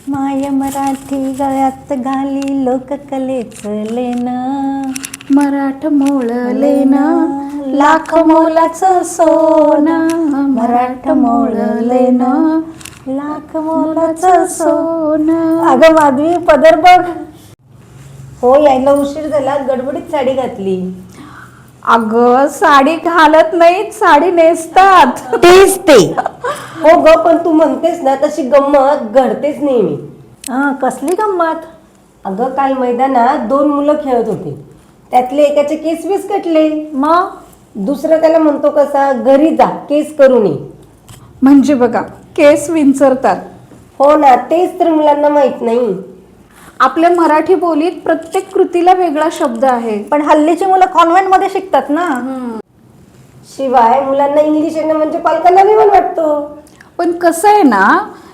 माय मराठी गळ्यात घाली लोककलेच लेन, मराठ मोळलेन लाख मोलाचं सोनं, मराठ मोळलेन लाख मोलाचं सोनं. अगं माधवी पदर बघ. हो, यायला उशीर झाला, गडबडीत साडी घातली. अगं साडी घालत नाहीत, साडी नेसतात. तेच ते. हो ग, पण तू म्हणतेस ना तशी गंमत घडतेच नेहमी. कसली गंमत? अगं काल मैदानात 2 मुलं खेळत होते, त्यातले एकाचे केस वीस कटले. मग दुसरा त्याला म्हणतो कसा, घरी जा केस करू नये. म्हणजे बघा, केस विंचरतात. हो ना, तेच तर मुलांना माहित नाही. आपल्या मराठी बोलीत प्रत्येक कृतीला वेगळा शब्द आहे. पण हल्लीची मुलं कॉन्व्हेंट मध्ये शिकतात ना. शिवाय मुलांना इंग्लिश येणं म्हणजे पालकांना विमान वाटतो. पण कसं आहे ना,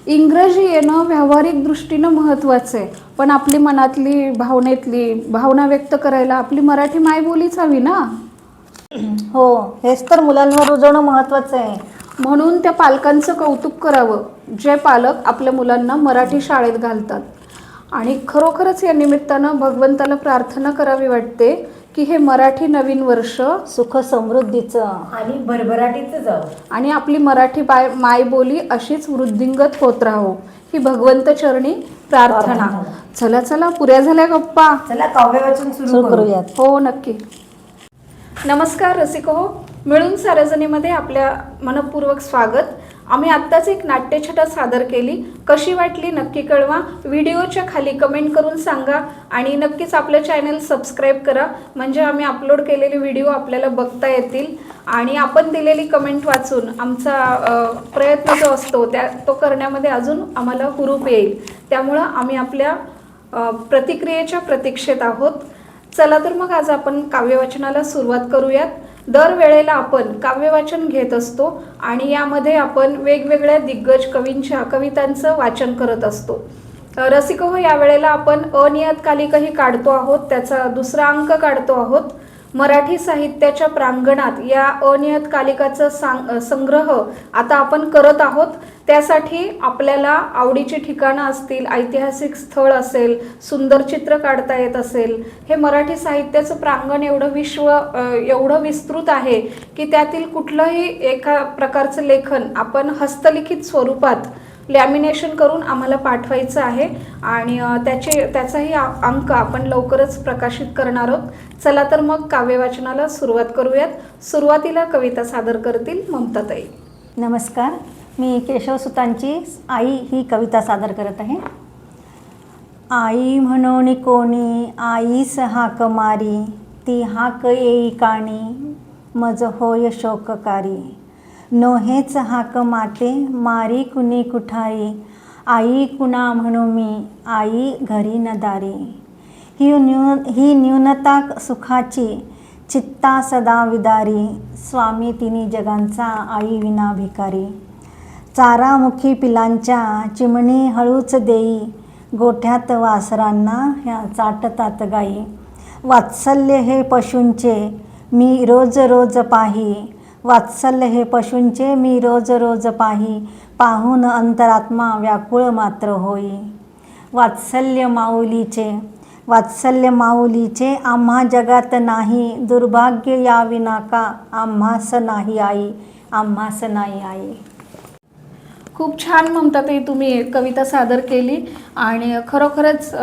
इंग्रजी येणं व्यावहारिक दृष्टीनं महत्त्वाचं आहे, पण आपली मनातली भावना व्यक्त करायला आपली मराठी मायबोलीच हवी ना. हो, हेच तर मुलांवर रुजवणं महत्वाचं आहे. म्हणून त्या पालकांचं कौतुक करावं जे पालक आपल्या मुलांना मराठी शाळेत घालतात. आणि खरोखरच या निमित्तानं भगवंताला प्रार्थना करावी वाटते की हे मराठी नवीन वर्ष सुख समृद्धीचं आणि भरभराटीचं जावं, आणि आपली मराठी मायबोली अशीच वृद्धिंगत होत राहो, ही भगवंत चरणी प्रार्थना. चला चला, पुऱ्या झाल्या गप्पा, चला काव्यवाचन सुरू करूयात. हो नक्की. नमस्कार रसिको हो, मिळून सार्वजनीमध्ये आपल्या मनपूर्वक स्वागत. आम्ही आत्ताच एक नाट्यछटा सादर केली, कशी वाटली नक्की कळवा. व्हिडिओच्या खाली कमेंट करून सांगा आणि नक्कीच आपलं चॅनल सबस्क्राईब करा, म्हणजे आम्ही अपलोड केलेले व्हिडिओ आपल्याला बघता येतील. आणि आपण दिलेली कमेंट वाचून आमचा प्रयत्न जो असतो तो करण्यामध्ये अजून आम्हाला हुरूप येईल. त्यामुळं आम्ही आपल्या प्रतिक्रियेच्या प्रतीक्षेत आहोत. चला तर मग आज आपण काव्यवाचनाला सुरुवात करूयात. दरवेळेला आपण काव्यवाचन घेत असतो आणि यामध्ये आपण वेगवेगळ्या दिग्गज कवींच्या कवितांचं वाचन करत असतो. रसिको हो, यावेळेला आपण अनियतकालिकही काढतो आहोत, त्याचा दुसरा अंक काढतो आहोत. मराठी साहित्याच्या प्रांगणात या अनियतकालिकाचा संग्रह आता आपण करत आहोत. त्यासाठी आपल्याला आवडीची ठिकाणं असतील, ऐतिहासिक स्थळ असेल, सुंदर चित्र काढता येत असेल. हे मराठी साहित्याचं प्रांगण एवढं विस्तृत आहे की त्यातील कुठलंही एका प्रकारचं लेखन आपण हस्तलिखित स्वरूपात लॅमिनेशन करून आम्हाला पाठवायचं आहे आणि त्याचाही अंक आपण लवकरच प्रकाशित करणार आहोत. चला तर मग काव्यवाचनाला सुरुवात करूयात. सुरुवातीला कविता सादर करतील ममताताई. नमस्कार, मी केशवसुतांची आई ही कविता सादर करत आहे. आई म्हणून कोणी आईस हाक मारी, ती हाक येई काणी मज होय शोककारी. नोहेच हाक माते मारी कुणी कुठारी, आई कुणा म्हणू मी आई घरी न दारी. ही न्यूनता सुखाची चित्ता सदा विदारी, स्वामी तिनी जगांचा आई विना भिकारी. चारामुखी पिलांच्या चिमणी हळूच देई, गोठ्यात वासरांना ह्या चाटतात गाई. वात्सल्य हे पशूंचे मी रोज रोज पाही, वात्सल्य हे पशूंचे मी रोज रोज पाही, पाहून अंतरात्मा व्याकुळ मात्र होई. वात्सल्य माऊलीचे आम्हा जगात नाही, दुर्भाग्य या विना का आम्हास नाही आई, आम्हास नाही आई. खूप छान ममताताई तुम्ही कविता सादर केली आणि खरोखरच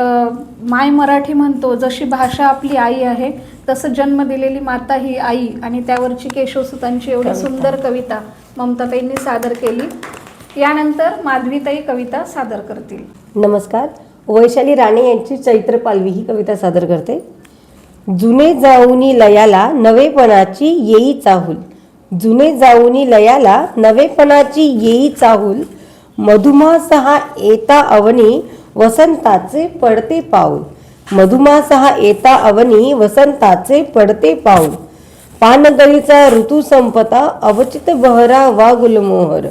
माय मराठी म्हणतो, जशी भाषा आपली आई आहे तसं जन्म दिलेली माता ही आई, आणि त्यावरची केशवसुतांची एवढी सुंदर कविता ममताताईंनी सादर केली. यानंतर माधवीताई कविता सादर करतील. नमस्कार, वैशाली राणे यांची चैत्र पालवी ही कविता सादर करते. जुने जाऊनी लयाला नवेपणाची येई चाहूल, जुने जाऊनी लयाला नवेपणाची येई चाहूल. मधुमास हा येता अवनी वसंताचे पडते पाऊल, मधुमास हा येता अवनी वसंताचे पडते पाऊल. पानगळीचा ऋतू संपता अवचित बहरा वा गुलमोहर,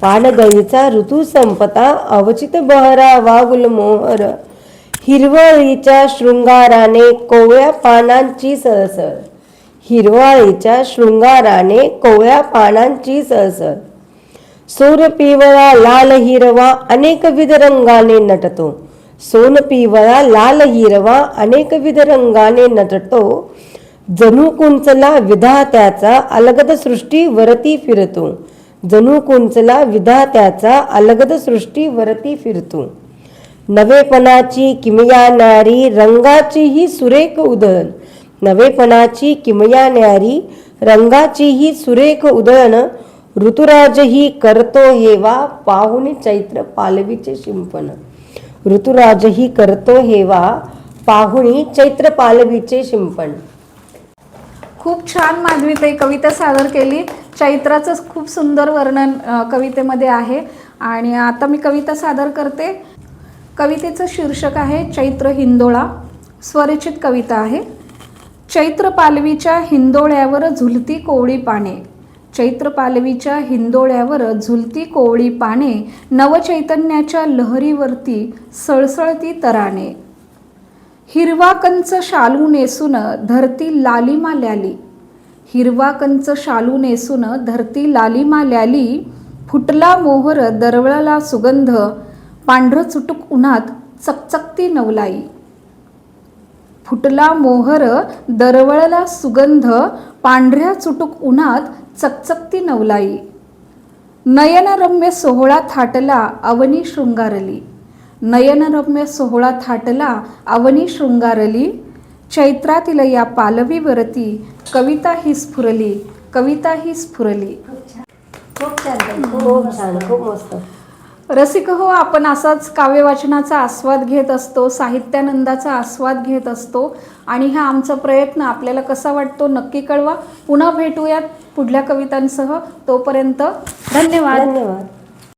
पानगळीचा ऋतू संपता अवचित बहरा वा गुलमोहर. हिरवळीच्या शृंगाराने कोवळ्या पानांची सळसळ, हिरवळीच्या शृंगाराने कोवळ्या पानांची सळसळ. सोन पिवळा लाल हिरवा अनेकविध रंगाने नटतो. सोन पिवळा लाल हिरवा अनेकविध रंगाने नटतो. जणू कुंचला विधात्याचा अलगद सृष्टी वरती फिरतो. जणू कुंचला विधात्याचा अलगद सृष्टी वरती फिरतो. नवेपणाची किमया न्यारी रंगाची ही सुरेख उधळण. नवेपणाची किमया न्यारी रंगाची ही सुरेख उधळण. ऋतुराजही करतो हेवा पाहुणे चैत्र पालवीचे शिंपण. ऋतुराजही करतो हेवा पाहुणी चैत्र पालवीचे शिंपण. खूप छान माधवीताई कविता सादर केली. चैत्राचं खूप सुंदर वर्णन कवितेमध्ये आहे. आणि आता मी कविता सादर करते. कवितेचं शीर्षक आहे चैत्र हिंदोळा. स्वरचित कविता आहे. चैत्र पालवीच्या हिंदोळ्यावर झुलती कोवळी पाने. चैत्र पालवीच्या हिंदोळ्यावर झुलती कोवळी पाने. नवचैतन्याच्या लहरीवरती सळसळती तराने. हिरवा कंच शालू नेसून धरती लालिमा ल्याली. हिरवा कंच शालू नेसून धरती लालिमा ल्याली. फुटला मोहर दरवळला सुगंध पांढरं चुटुक उन्हात चकचकती नवलाई. फुटला मोहर दरवळला सुगंध पांढऱ्या चुटुक उन्हात चकचकती नवलाई. नयनरम्य सोहळा थाटला अवनी शृंगारली. नयनरम्य सोहळा थाटला अवनी शृंगारली. चैत्रातील या पालवीवरती कविता ही स्फुरली. कविता ही स्फुरली. खूप छान. खूप छान, खूप मस्त. रसिक हो, आपण असाच काव्यवाचनाचा आस्वाद घेत असतो, साहित्यानंदाचा आस्वाद घेत असतो. आणि हा आमचा प्रयत्न आपल्याला कसा वाटतो नक्की कळवा. पुन्हा भेटूयात पुढल्या कवितांसह. तोपर्यंत धन्यवाद. धन्यवाद.